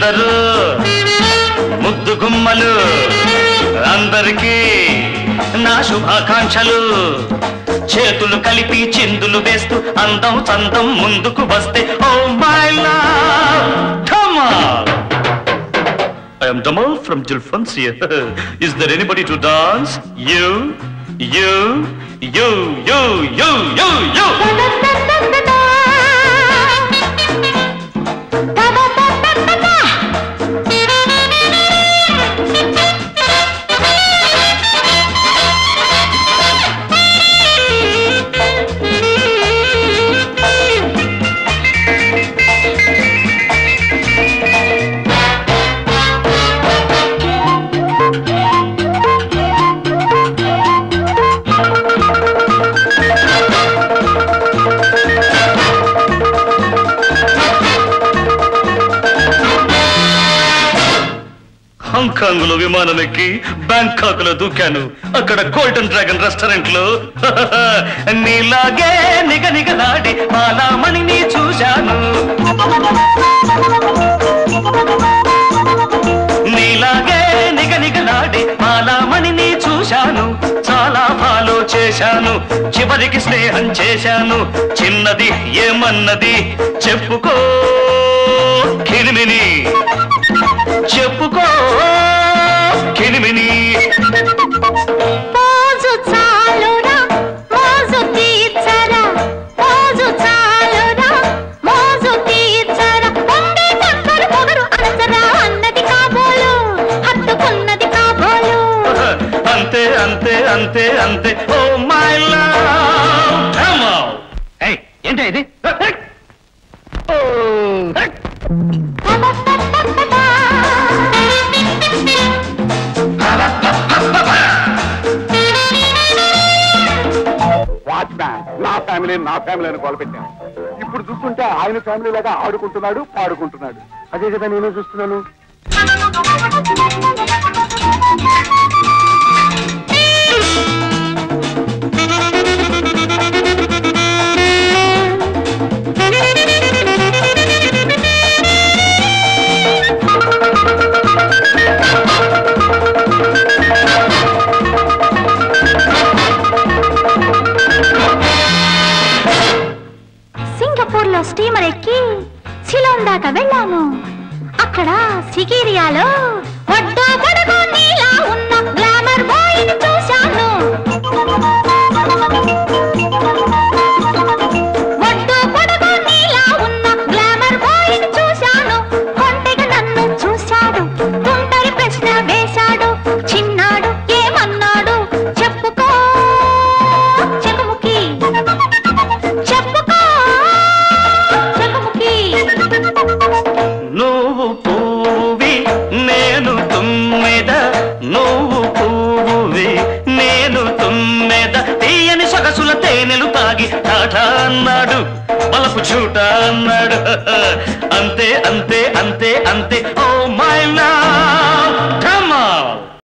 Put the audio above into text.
అందరూ ముద్దు గుమ్మలు అందరికీ నా శుభాకాంక్షలు చేతులు కలిపి చిందులు వేస్తూ అందం చందం ముందుకు వస్తే oh my love come on I am Jamal from Jilfansia. Is there anybody to dance? You. హాంకాంగ్లో విమానం ఎక్కి బ్యాంకాక్ లో దూకాను అక్కడ గోల్డెన్ డ్రాగన్ రెస్టారెంట్ లో నీలాగే నిగనిగలాడి మాలామణిని చూశాను నీలాగే నిగనిగలాడి మాలామణిని చూశాను చాలా ఫాలో చేశాను చివరికి స్నేహం చేశాను చిన్నది ఏమన్నది చెప్పుకో కిరిమిని చెప్పుకో కిరిమిని మోజు చాలురా మోజు తీర్చరా మోజు చాలురా మోజు తీర్చరా పొంగే చక్కరు పొగరు అనసరా అన్నది కాబోలు హత్తుకున్నది కాబోలు అంతే అంతే అంతే అంతే oh my love come on ఏయ్ ఏంటి ఇది నా ఫ్యామిలీ అని గోల పెట్టాను ఇప్పుడు చూస్తుంటే ఆయన ఫ్యామిలీ లాగా ఆడుకుంటున్నాడు పాడుకుంటున్నాడు అదే కదా నేను చూస్తున్నాను సింగపూర్లో స్టీమర్ ఎక్కి సిలోన్ దాకా వెళ్ళాను అక్కడ సిగిరియాలో వడ్డో పడగో నీలా ఉన్న గ్లామర్ బాయ్ని చూశాను వడ్డో పడగో నీలా ఉన్న గ్లామర్ బాయ్ని చూశాను కొంటెగా నన్ను చూశాడు తుంటరి ప్రశ్న వేశాడు చిన్నాడు ఏమన్నాడు చెప్పుకో చెకుముకి చెప్పుకో చెకుముకి నువ్వు పువ్వువి నేను తుమ్మెద నువ్వు పువ్వువి నేను తుమ్మెద తీయని సొగసుల తేనెలు తాగి టాటా అన్నాడు బలపు చూట అన్నాడు అంతే అంతే అంతే అంతే ఓ